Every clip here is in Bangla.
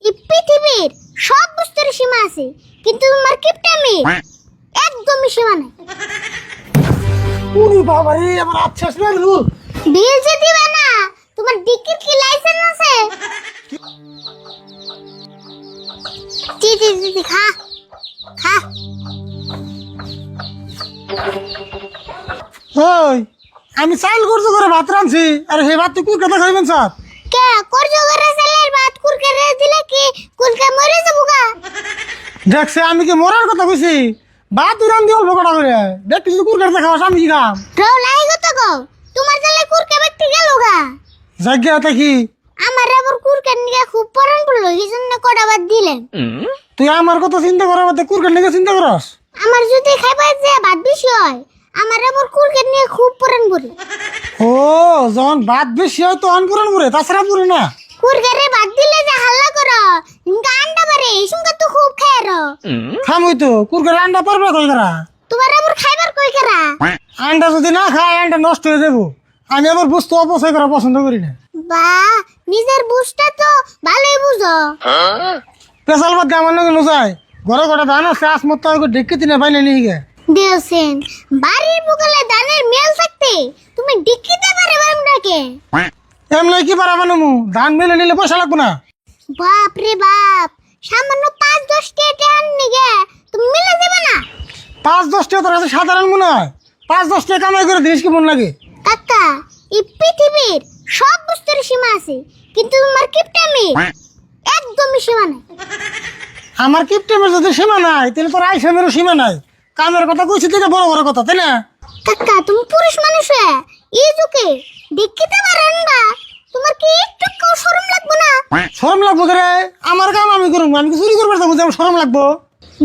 এই পৃথিবীর সব বস্তুর সীমা আছে, কিন্তু তোমার কিপটামির একদমই সীমা নাই। ওরে বাবা রে, আমার আচ্ছা শুনলু। বিল যে দিবে না, তোমার ডিকির কি লাইসেন্স আছে? জি জি জি জি, খা খা। ওই আমি চাল করছো করে ভাত রাঁধছি, আর হে ভাত তুই কুর কথা খাইবেন স্যার? কে করজ করে সেলের ভাত কুরকে রে দিলে কি কুলকে মরে যাবুগা? দেখছে আমি কি মরার কথা কইছি? ভাত তুই রাঁধি অল্প কটা করে, দেখ তুই কুর কথা খাওয়াস, আমি কি খাম? রাও লাই গো তো গো, তোমার জালে কুরকে ব্যক্তি গেলগা। জায়গা এটা কি? আমার আবার কুরকে নিয়ে খুব পরান পড়লো, এই জন্য কটা বাদ দিলেন। তুই আমার কথা চিন্তা করার মধ্যে কুর কেন চিন্তা করস? আমার যদি খাইবার যে ভাত বেশি হয়, আমার আবার কুরকে নিয়ে খুব পরান পড়ে। ও যখন ভাত বেশি হয় তখন পুরান পুরে, তাছাড়া পুরে না। কুরকে রে ভাত দিলে যে হাল্লা করো, ইনকা আন্ডা বারে ইসুনকা তো খুব খায়রো। খামই তো কুর করে আন্ডা পারবে কই করা? তোমার আবার খাইবার কই করা? আন্ডা যদি না খায় আন্ডা নষ্ট হয়ে যাবো। আমি আবার বস্তু অপচয় করা পছন্দ করি না। বা নিজের বুঝটা তো ভালোই বুঝো। পেশাল বাদ আমার নাকি নুজাই ঘরে ঘরে ধান আছে, আসমত ডেকে তিনে পাইলে নিয়ে গে দেওসেন বাড়ির বুকালে ধানের মেল থাকতে তুমি ডিক্কিতে পারে বামটাকে। এমনি কি পারাবে নমু, ধান মেলে নিলে পয়সা লাগবো না? বাপ রে বাপ, সামান্য 5-10 টাকা আননি গে তুমি মিলে দেবে না? 5-10 টাকা তোর কাছে সাধারণ মনে হয়? 5-10 টাকা কামাই করে দিস কি মন লাগে? কাকা, এই পৃথিবীর সব বস্তুর সীমা আছে, কিন্তু তোমার কিপটামির একদমই সীমা নাই। আমার কিপটেমের যদি সীমা নাই, তাহলে তোর আইসেমেরও সীমা নাই। কামের কথা কইছি থেকে বড় বড় কথা, তাই না? কাকা, তুমি পুরুষ মানুষ হয়ে এই যুগে ডিক্কিতে পারেন না, তোমার কি একটু শরম লাগবে না? শরম লাগবো রে, আমার কাম আমি করুম, আমি কি চুরি করবো যাবো, আমার শরম লাগবো?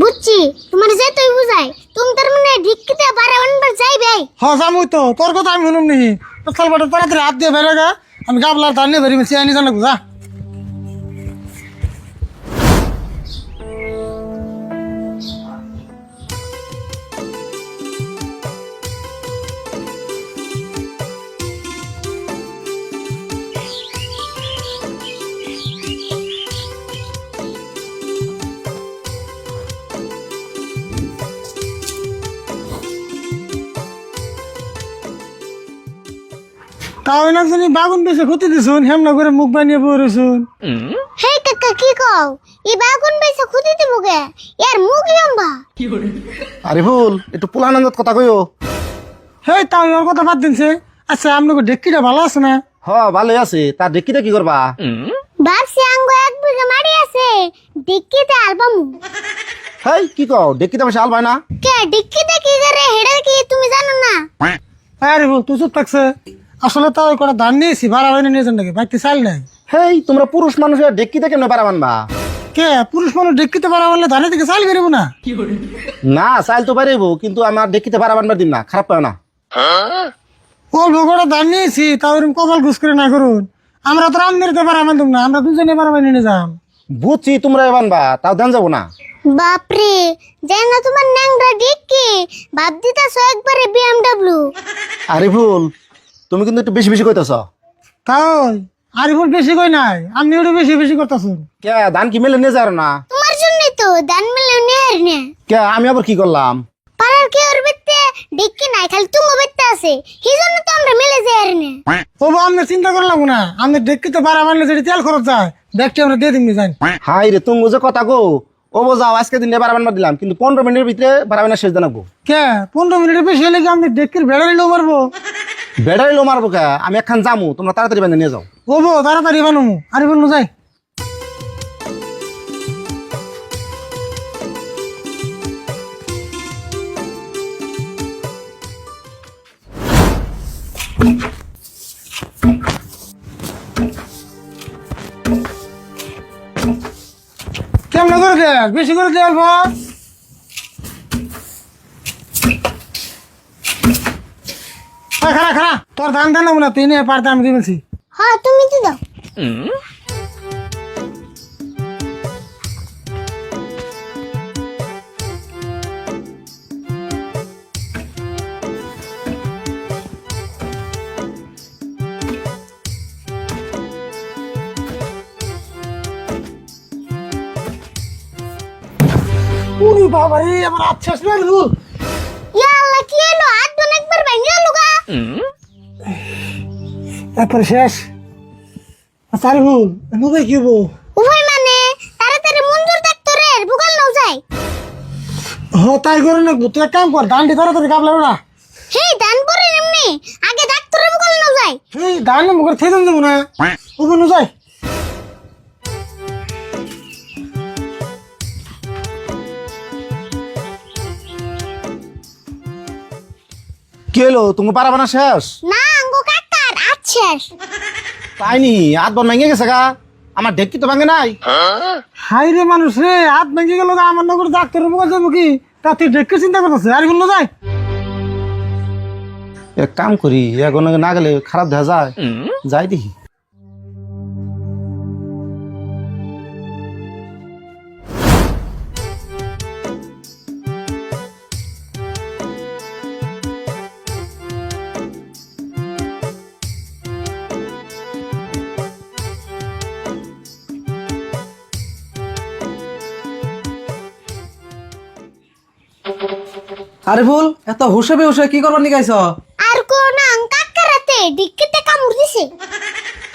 বুঝছি, তোমার যে তুই বুঝাই, তুমি তার মানে ডিক্কিতে পারেন বা যাইবে। হ জামুই তো, তোর কথা আমি শুনুম নি। চল বাটা তাড়াতাড়ি হাত দিয়ে বেরো গা, আমি গাবলার ধান নিয়ে বেরিয়ে চেয়ে নিয়ে জানাবো যা। তাও না জানি বাগুন বেশি ক্ষতি দিছুন, হেমনা করে মুখ বানিয়ে বই রইছুন। হে কাকা, কি কও? এই বাগুন বেশি খুদি দিব গে, এর মুখ লম্বা। আরে ভুল একটু পুলানন্দত কথা কইও। হেই তাও ওর কথা বাদ দিনছে। আচ্ছা আপনাকে ডেক্কিটা ভালো আছে না? হ ভালোই আছে, তার দেখিতে কি করবা? ভাবছি আঙ্গ 1 বিঘা মারি আছে, ডিক্কিতে আলবামু। হেই কি কও, দেখিতে বেশি আল পায় না? কে ডিক্কিতে কি করে হেডা কি তুমি জানো না? আরে বল তুই চুপ থাকছে। আসলে তাও ওই কটা ধান নিয়েছি, ভাড়া হয়নি নিয়ে যান নাকি, বাইতে চাল নাই। হেই তোমরা পুরুষ মানুষের দেখিতে কেমনে পারা মানবা? কে পুরুষ মানুষ ডেক্কিতে ভাড়া হলে ধানের থেকে চাল বেরোবো না? না চাইল তো পারিব, কিন্তু আমার দেখিতে পারা মানবার দিন না, খারাপ পাও না। অল্প কটা ধান নিয়েছি, তাও এরকম কপাল ঘুষ করে না করুন। আমরা তো রাম মেরতে পারা মানতাম না, আমরা দুজনে পারা নিয়ে যাম। বুঝছি তোমরা মানবা, তাও দেন যাবো না। বাপরে, জান না তোমার ন্যাংরা ডিক্কি ভাব দিতাছ একবারে BMW। আরে ভুল তুমি কিন্তু একটু বেশি বেশি কইতেছ। তাও আর ভুল বেশি কই নাই, আপনি একটু বেশি বেশি করতেছুন। কে ধান কি মেলে নিয়ে যাও না? তোমার জন্যই তো দান মিলে নেহার নে। কে আমি আবার কি করলাম? পাড়ার কে ওর বেতে ডিক্কি নাই, খালি তুঙ্গ বেতে আছে, সেই জন্য তো আমরা মিলে যাই আর নে। ও আমরা চিন্তা করলাম না, আমাদের ডেক্কিতে ভাড়া মানলে যদি তেল খরচ যায়, দেখতে আমরা দিয়ে দিন যাই। হাই রে তুমি যে কথা গো, ও যাও আজকে দিন ভাড়া বানবার দিলাম, কিন্তু 15 মিনিটের ভিতরে ভাড়া বানা শেষ জানাবো। কে 15 মিনিটের বেশি হলে কি আমি ডেক্কির ভেড়া নিলেও পারবো? বেড়াই লো মারবো কে, আমি একখান যামু, তোমরা তাড়াতাড়ি বেঁধে নিয়ে যাও। ও বো তাড়াতাড়ি বানুমু, আরে বলুন যাই। কেমন করে দে, বেশি করে দে অল্প। খারা খারা তোর ধান ধান না, তুই নিয়ে পারতে আমি দিয়ে বলছি। হ্যাঁ তুমি তো দাও। উনি বাবা রে আমার আচ্ছা শুনে রুল ইয়া আল্লাহ কি হলো হাত বোন একবার ভেঙে গেল গা একবার শেষ আরে রুল নবে কি হবো উভয় মানে তাড়াতাড়ি মঞ্জুর ডাক্তারের বুকাল নাও যায় তাই করে না তুই এক কাম কর দান্ডি তাড়াতাড়ি কাপ লাগবে না হে দান পরে এমনি আগে ডাক্তারের বুকাল নাও যায় এই দান মুখে থেয়ে দেবো না ওখানে নো যাই কি হলো তুমি পারাবে না শেষ না আঙ্গো কাকার আচ্ছা তাই নি হাত বন ভেঙে গেছে গা আমার ঢেকি তো ভাঙে নাই হাই রে মানুষ রে হাত ভেঙে গেল আমার নগর ডাক্তারের মুখে যাবো কি তা তুই দেখে চিন্তা করতেছে আর কোনো যায় এক কাম করি এখন না গেলে খারাপ দেখা যায় যাই দেখি আরে ভুল এত হুসে বেহুসে কি করবার নিকাইছ আর কোন আং কাকারাতে ডিক্কিতে কামড় দিছে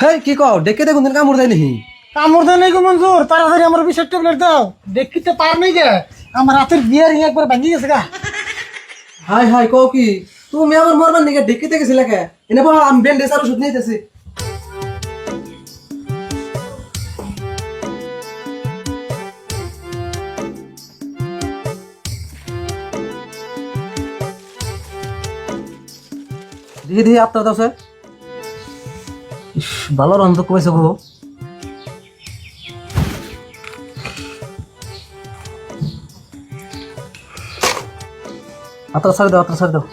হেই কি কও ডেকে দেখুন দিন কামড় দেয় নাহি কামড় দেয় নাই গো মঞ্জুর তাড়াতাড়ি আমার বিষের ট্যাবলেট দাও দেখিতে পার নাই গে আমার রাতের বিয়ার একবার ভেঙে গেছে গা হাই হাই কও কি তুমি আমার মরবার নিকে ডেকে গেছিলে কে এনে বল আমি ব্যান্ডেজ আর ওষুধ নিতেছি দিয়ে দিয়ে আপনার দাও স্যার ভালো রন্ধ কমেছে গো আপনার সারি দাও আপনার সারি দাও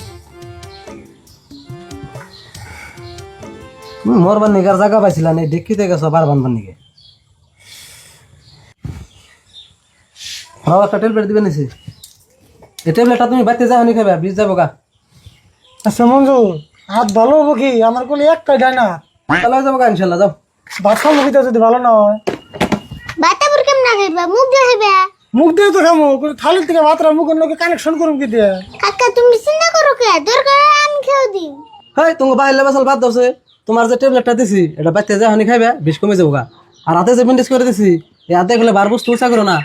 তুমি মরবার নিগার জায়গা পাইছিলা নেই দেখিতে গেছো বার বানবার নিকে আমার একটা ট্যাবলেট দিবে নিছি এই ট্যাবলেটটা তুমি বাড়িতে যাও নি খাবে বিষ যাবো গা আচ্ছা মঞ্জুর হাত ভালো হবো কি আমার কোলে একটাই ডায় না তাহলে যাবো গা ইনশাল্লাহ যাও বাচ্চা মুখিতে যদি ভালো না হয় বাতাবুর কেমন না খাইবা মুখ দিয়ে খাইবা মুখ দিয়ে তো খামো থালির থেকে ভাতরা মুখের লোকে কানেকশন করুম কি দিয়ে কাকা তুমি চিন্তা করো কে দরকার আমি খেয়ে দিই হেই তুমি বাইরে বাসাল বাদ দাওছে তোমার যে ট্যাবলেটটা দিছি এটা বাড়িতে যাও নি খাইবে বিষ কমে যাবো গা আর হাতে যে ব্যান্ডেজ করে দিছি এই হাতে গেলে বার বস্তু উচা করো না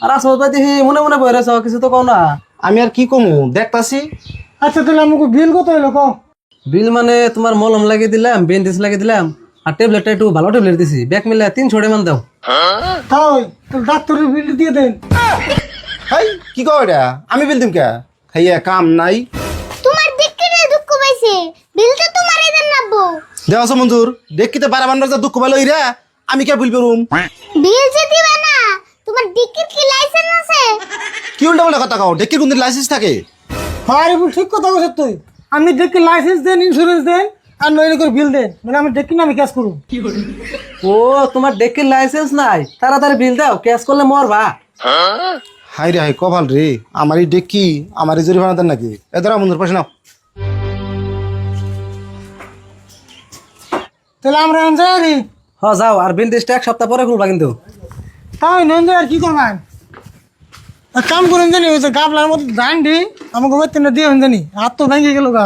আর আসো দেখি মনে মনে বই রেছ কিছু তো কও না আমি আর কি কমু দেখতাছি আচ্ছা তাহলে আমাকে বিল কত হইলো কো বিল মানে তোমার মলম লাগিয়ে দিলাম ব্যান্ডেজ লাগিয়ে দিলাম আর ট্যাবলেটটা একটু ভালো ট্যাবলেট দিছি ব্যাগ মিলে 300 মান দাও তাই তাহলে ডাক্তারের বিল দিয়ে দেন হাই কি কও এটা আমি বিল দিম কে খাইয়া কাম নাই তোমার দিককে দুঃখ পাইছে বিল তো তোমারই দেন নাবো দেওয়া মঞ্জুর দেখিতে পারাবার যা দুঃখ পাইলো ইরা আমি কে বিল করুম বিল যে দিবা না তোমার দিকের কি লাইসেন্স আছে কি উল্টা বলে কথা কও ডেকির কোনদিন লাইসেন্স থাকে আরে বল ঠিক কথা বলছ তুই আমি দেখি লাইসেন্স দেন ইন্স্যুরেন্স দেন আর নইলে করে বিল দেন মানে আমি দেখি না আমি ক্যাশ করুম ও তোমার ডেকের লাইসেন্স নাই তাড়াতাড়ি বিল দাও ক্যাশ করলে মরবা হাই রে হাই কপাল রে আমারই ডেকি আমারই জরিমানা দেন নাকি এ ধরা বন্ধুর পাশে নাও তাহলে আমরা এনজয় করি হ যাও আর ব্যান্ডেজটা এক সপ্তাহ পরে খুলবা কিন্তু তাই নন্দে আর কি করবেন এক কাম করুন জানি ওই যে গাবলার মতো দান্ডি আমাকে ওই তিনটা দিয়ে জানি হাত তো ভেঙে গেল গা